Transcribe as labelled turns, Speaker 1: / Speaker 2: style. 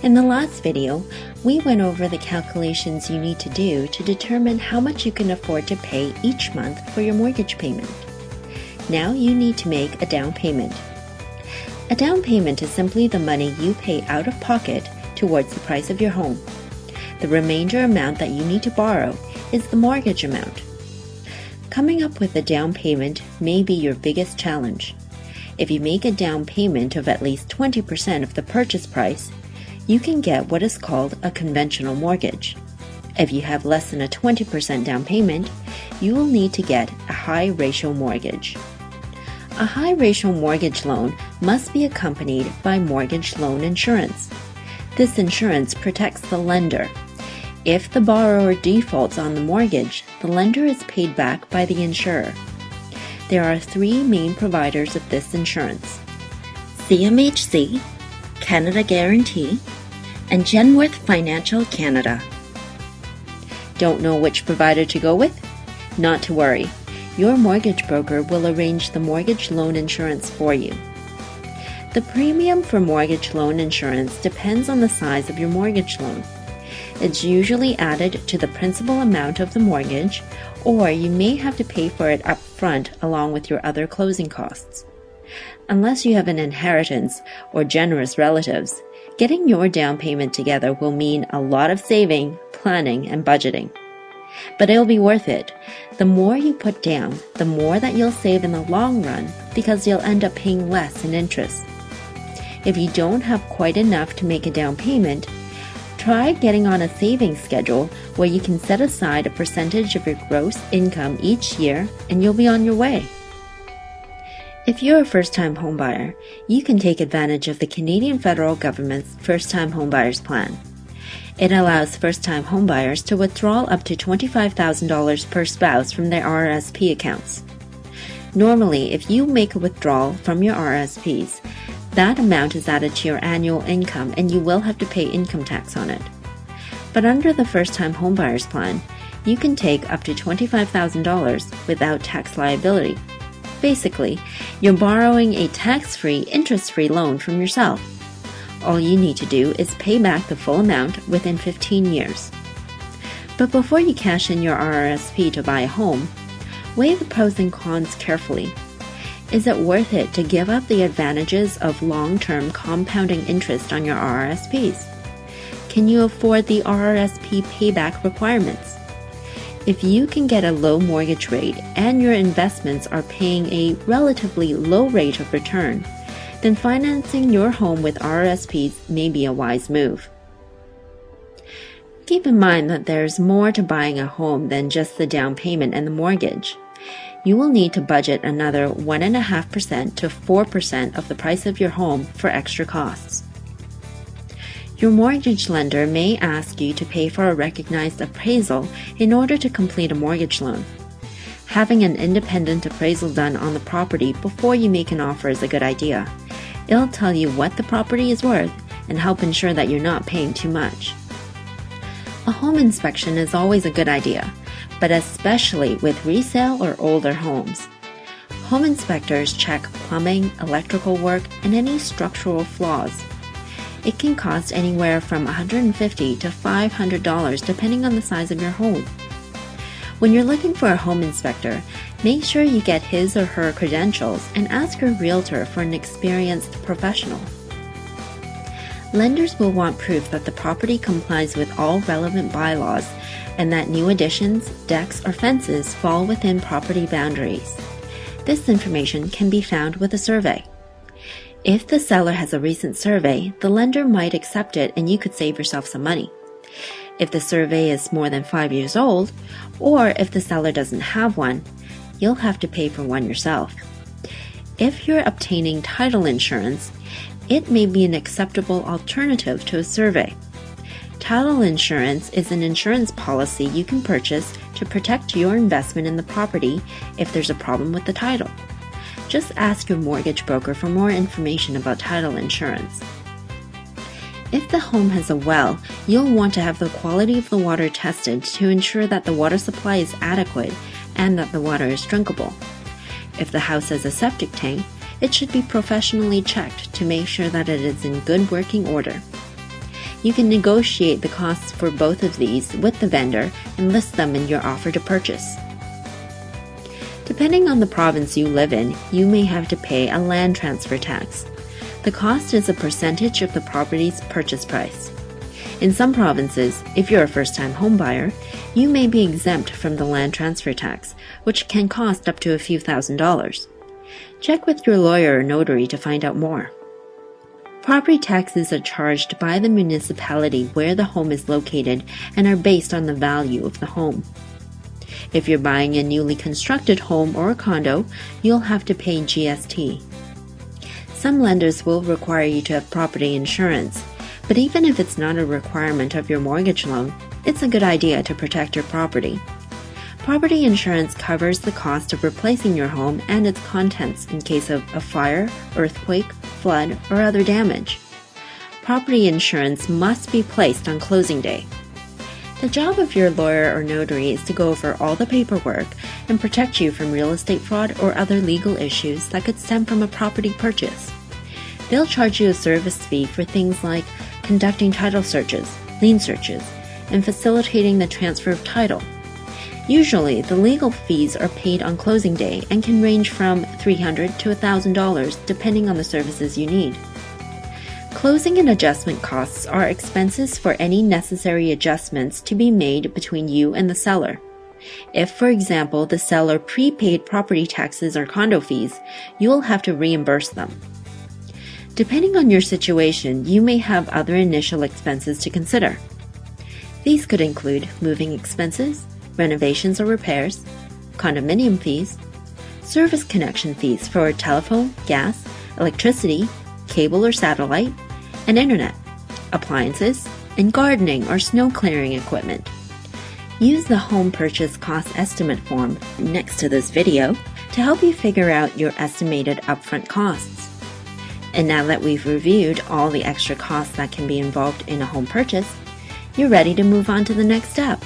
Speaker 1: In the last video, we went over the calculations you need to do to determine how much you can afford to pay each month for your mortgage payment. Now you need to make a down payment. A down payment is simply the money you pay out of pocket towards the price of your home. The remainder amount that you need to borrow is the mortgage amount. Coming up with a down payment may be your biggest challenge. If you make a down payment of at least 20% of the purchase price, you can get what is called a conventional mortgage. If you have less than a 20% down payment, you will need to get a high ratio mortgage. A high ratio mortgage loan must be accompanied by mortgage loan insurance. This insurance protects the lender. If the borrower defaults on the mortgage, the lender is paid back by the insurer. There are three main providers of this insurance: CMHC, Canada Guarantee, and Genworth Financial Canada. Don't know which provider to go with? Not to worry. Your mortgage broker will arrange the mortgage loan insurance for you. The premium for mortgage loan insurance depends on the size of your mortgage loan. It's usually added to the principal amount of the mortgage, or you may have to pay for it up front along with your other closing costs. Unless you have an inheritance or generous relatives, getting your down payment together will mean a lot of saving, planning, and budgeting. But it'll be worth it. The more you put down, the more that you'll save in the long run because you'll end up paying less in interest. If you don't have quite enough to make a down payment, try getting on a savings schedule where you can set aside a percentage of your gross income each year and you'll be on your way. If you're a first-time homebuyer, you can take advantage of the Canadian federal government's First-Time Homebuyers Plan. It allows first-time homebuyers to withdraw up to $25,000 per spouse from their RRSP accounts. Normally, if you make a withdrawal from your RRSPs, that amount is added to your annual income and you will have to pay income tax on it. But under the First-Time Homebuyers Plan, you can take up to $25,000 without tax liability. Basically, you're borrowing a tax-free, interest-free loan from yourself. All you need to do is pay back the full amount within 15 years. But before you cash in your RRSP to buy a home, weigh the pros and cons carefully. Is it worth it to give up the advantages of long-term compounding interest on your RRSPs? Can you afford the RRSP payback requirements? If you can get a low mortgage rate and your investments are paying a relatively low rate of return, then financing your home with RRSPs may be a wise move. Keep in mind that there's more to buying a home than just the down payment and the mortgage. You will need to budget another 1.5% to 4% of the price of your home for extra costs. Your mortgage lender may ask you to pay for a recognized appraisal in order to complete a mortgage loan. Having an independent appraisal done on the property before you make an offer is a good idea. It'll tell you what the property is worth and help ensure that you're not paying too much. A home inspection is always a good idea, but especially with resale or older homes. Home inspectors check plumbing, electrical work, and any structural flaws. It can cost anywhere from $150 to $500 depending on the size of your home. When you're looking for a home inspector, make sure you get his or her credentials and ask your realtor for an experienced professional. Lenders will want proof that the property complies with all relevant bylaws and that new additions, decks, or fences fall within property boundaries. This information can be found with a survey. If the seller has a recent survey, the lender might accept it and you could save yourself some money. If the survey is more than 5 years old, or if the seller doesn't have one, you'll have to pay for one yourself. If you're obtaining title insurance, it may be an acceptable alternative to a survey. Title insurance is an insurance policy you can purchase to protect your investment in the property if there's a problem with the title. Just ask your mortgage broker for more information about title insurance. If the home has a well, you'll want to have the quality of the water tested to ensure that the water supply is adequate and that the water is drinkable. If the house has a septic tank, it should be professionally checked to make sure that it is in good working order. You can negotiate the costs for both of these with the vendor and list them in your offer to purchase. Depending on the province you live in, you may have to pay a land transfer tax. The cost is a percentage of the property's purchase price. In some provinces, if you're a first-time homebuyer, you may be exempt from the land transfer tax, which can cost up to a few $1,000s. Check with your lawyer or notary to find out more. Property taxes are charged by the municipality where the home is located and are based on the value of the home. If you're buying a newly constructed home or a condo, you'll have to pay GST. Some lenders will require you to have property insurance, but even if it's not a requirement of your mortgage loan, it's a good idea to protect your property. Property insurance covers the cost of replacing your home and its contents in case of a fire, earthquake, flood, or other damage. Property insurance must be placed on closing day. The job of your lawyer or notary is to go over all the paperwork and protect you from real estate fraud or other legal issues that could stem from a property purchase. They'll charge you a service fee for things like conducting title searches, lien searches, and facilitating the transfer of title. Usually, the legal fees are paid on closing day and can range from $300 to $1,000 depending on the services you need. Closing and adjustment costs are expenses for any necessary adjustments to be made between you and the seller. If, for example, the seller prepaid property taxes or condo fees, you will have to reimburse them. Depending on your situation, you may have other initial expenses to consider. These could include moving expenses, renovations or repairs, condominium fees, service connection fees for telephone, gas, electricity, cable or satellite, and internet, appliances, and gardening or snow clearing equipment. Use the home purchase cost estimate form next to this video to help you figure out your estimated upfront costs. And now that we've reviewed all the extra costs that can be involved in a home purchase, you're ready to move on to the next step.